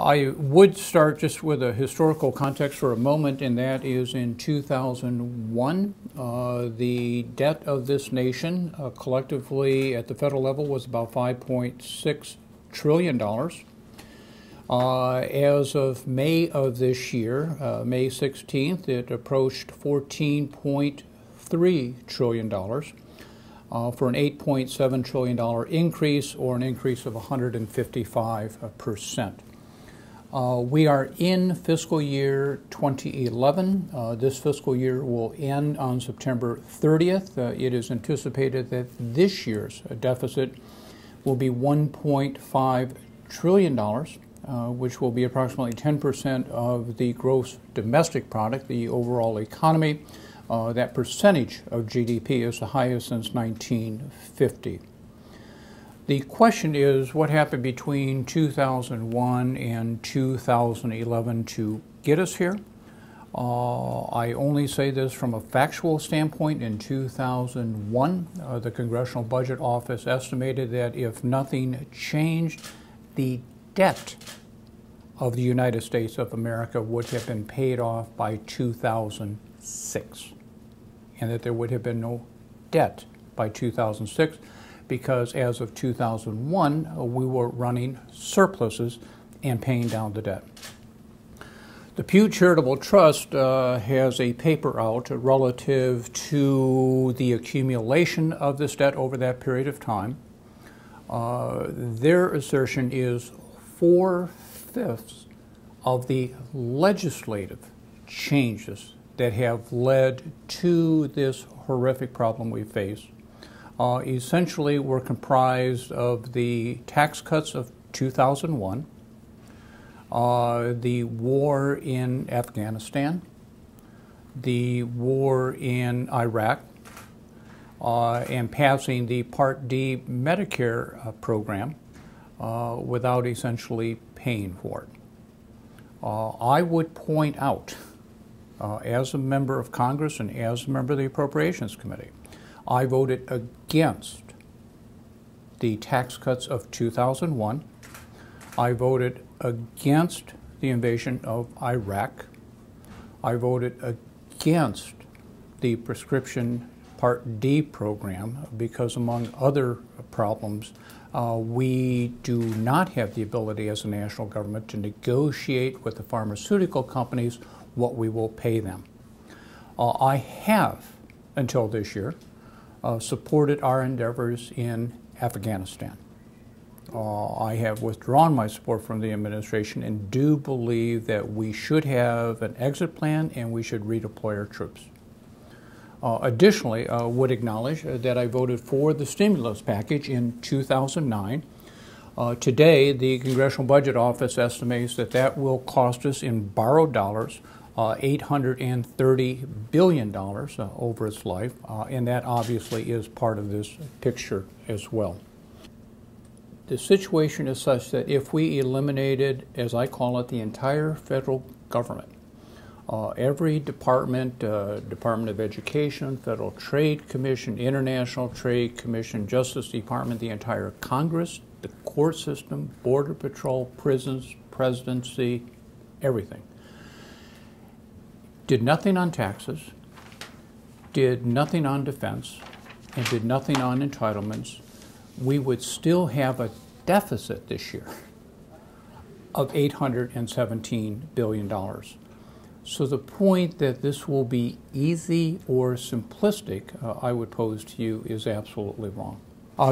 I would start just with a historical context for a moment, and that is in 2001. The debt of this nation collectively at the federal level was about $5.6 trillion. As of May of this year, May 16th, it approached $14.3 trillion for an $8.7 trillion increase, or an increase of 155%. We are in fiscal year 2011. This fiscal year will end on September 30th. It is anticipated that this year's deficit will be $1.5 trillion, which will be approximately 10% of the gross domestic product, the overall economy. That percentage of GDP is the highest since 1950. The question is, what happened between 2001 and 2011 to get us here? I only say this from a factual standpoint. In 2001, the Congressional Budget Office estimated that if nothing changed, the debt of the United States of America would have been paid off by 2006, and that there would have been no debt by 2006. Because as of 2001, we were running surpluses and paying down the debt. The Pew Charitable Trust has a paper out relative to the accumulation of this debt over that period of time. Their assertion is 4/5 of the legislative changes that have led to this horrific problem we face essentially were comprised of the tax cuts of 2001, the war in Afghanistan, the war in Iraq, and passing the Part D Medicare program without essentially paying for it. I would point out, as a member of Congress and as a member of the Appropriations Committee, I voted against the tax cuts of 2001. I voted against the invasion of Iraq. I voted against the prescription Part D program because, among other problems, we do not have the ability as a national government to negotiate with the pharmaceutical companies what we will pay them. I have, until this year, supported our endeavors in Afghanistan. I have withdrawn my support from the administration and do believe that we should have an exit plan and we should redeploy our troops. Additionally, would acknowledge that I voted for the stimulus package in 2009. Today, the Congressional Budget Office estimates that that will cost us in borrowed dollars $830 billion over its life, and that obviously is part of this picture as well. The situation is such that if we eliminated, as I call it, the entire federal government, every department, Department of Education, Federal Trade Commission, International Trade Commission, Justice Department, the entire Congress, the court system, Border Patrol, prisons, presidency, everything, did nothing on taxes, did nothing on defense, and did nothing on entitlements, we would still have a deficit this year of $817 billion. So the point that this will be easy or simplistic, I would pose to you, is absolutely wrong.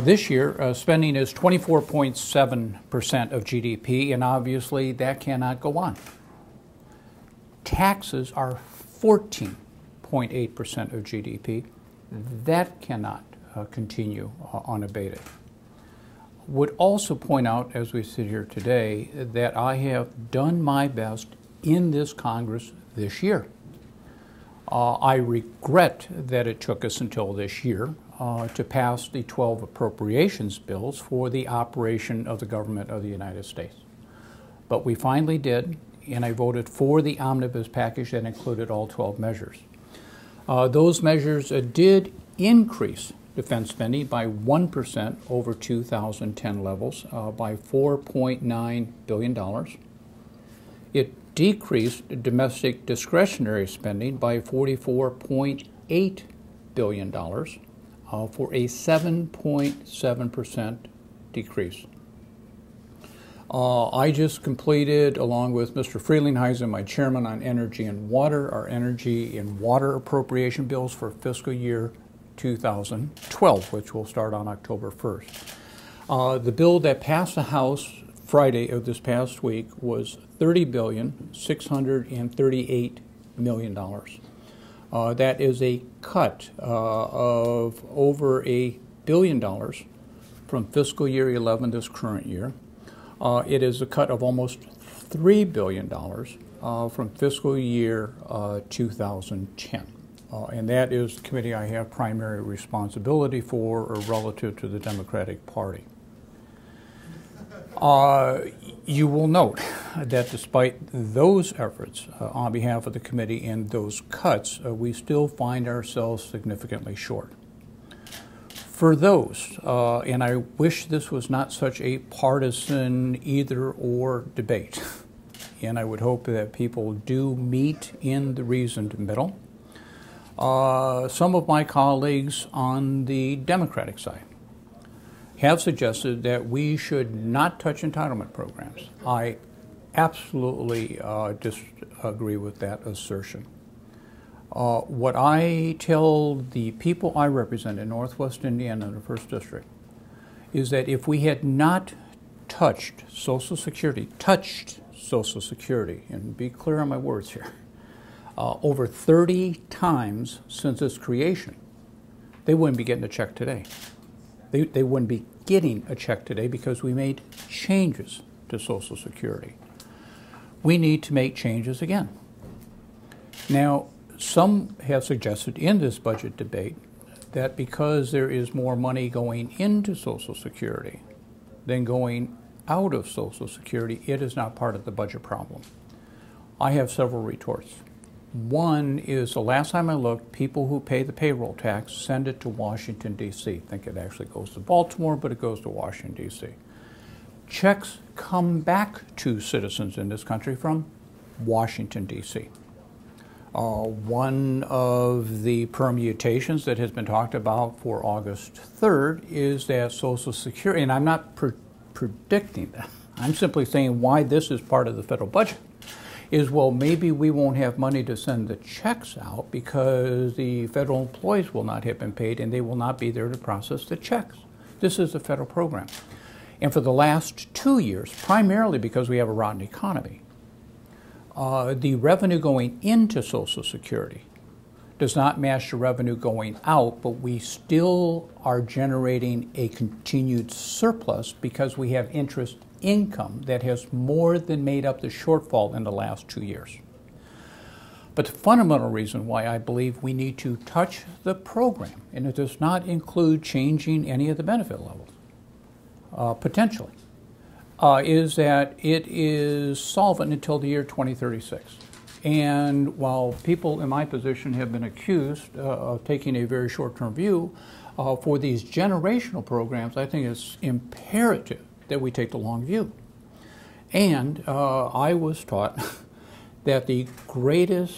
This year, spending is 24.7% of GDP, and obviously that cannot go on. Taxes are 14.8% of GDP. That cannot continue unabated. Would also point out, as we sit here today, that I have done my best in this Congress this year. I regret that it took us until this year to pass the 12 appropriations bills for the operation of the government of the United States. But we finally did, and I voted for the omnibus package that included all 12 measures. Those measures did increase defense spending by 1% over 2010 levels, by $4.9 billion. decreased domestic discretionary spending by $44.8 billion for a 7.7% decrease. I just completed, along with Mr. Frelinghuysen, my chairman on energy and water, our energy and water appropriation bills for fiscal year 2012, which will start on October 1st. The bill that passed the House Friday of this past week was $30,638 million. That is a cut of over $1 billion from fiscal year 11, this current year. It is a cut of almost $3 billion from fiscal year 2010. And that is the committee I have primary responsibility for, or relative to the Democratic Party. You will note that despite those efforts on behalf of the committee and those cuts, we still find ourselves significantly short. For those, and I wish this was not such a partisan either-or debate, and I would hope that people do meet in the reasoned middle. Some of my colleagues on the Democratic side have suggested that we should not touch entitlement programs. I absolutely disagree with that assertion. What I tell the people I represent in Northwest Indiana in the 1st District is that if we had not touched Social Security, and be clear on my words here, over 30 times since its creation, they wouldn't be getting a check today. They wouldn't be getting a check today because we made changes to Social Security. We need to make changes again. Now, some have suggested in this budget debate that because there is more money going into Social Security than going out of Social Security, it is not part of the budget problem. I have several retorts. One is, the last time I looked, people who pay the payroll tax send it to Washington, D.C. I think it actually goes to Baltimore, but it goes to Washington, D.C. Checks come back to citizens in this country from Washington, D.C. One of the permutations that has been talked about for August 3rd is that Social Security, and I'm not predicting that, I'm simply saying why this is part of the federal budget, is, well, maybe we won't have money to send the checks out because the federal employees will not have been paid and they will not be there to process the checks. This is a federal program. And for the last 2 years, primarily because we have a rotten economy, the revenue going into Social Security does not match the revenue going out, but we still are generating a continued surplus because we have interest income that has more than made up the shortfall in the last 2 years. But the fundamental reason why I believe we need to touch the program, and it does not include changing any of the benefit levels, potentially, is that it is solvent until the year 2036. And while people in my position have been accused of taking a very short-term view, for these generational programs, I think it's imperative that we take the long view. And I was taught that the greatest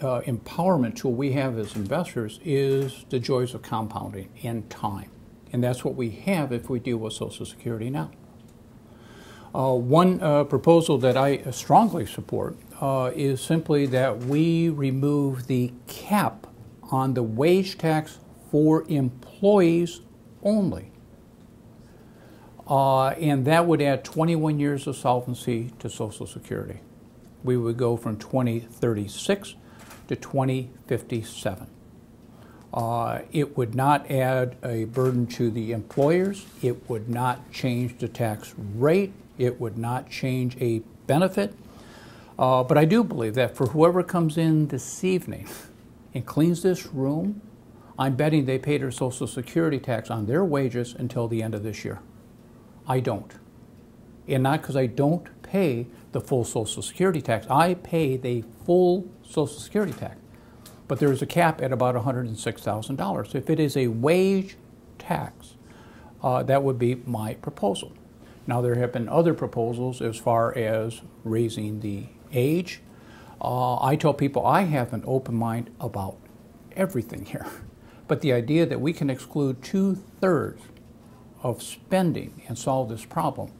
empowerment tool we have as investors is the joys of compounding in time. And that's what we have if we deal with Social Security now. One proposal that I strongly support is simply that we remove the cap on the wage tax for employees only. And that would add 21 years of solvency to Social Security. We would go from 2036 to 2057. It would not add a burden to the employers. It would not change the tax rate. It would not change a benefit. But I do believe that for whoever comes in this evening and cleans this room, I'm betting they pay their Social Security tax on their wages until the end of this year. I don't. And not because I don't pay the full Social Security tax. I pay the full Social Security tax. But there is a cap at about $106,000. If it is a wage tax, that would be my proposal. Now, there have been other proposals as far as raising the age. I tell people I have an open mind about everything here. But the idea that we can exclude 2/3 of spending and solve this problem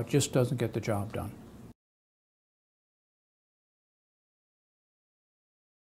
just doesn't get the job done.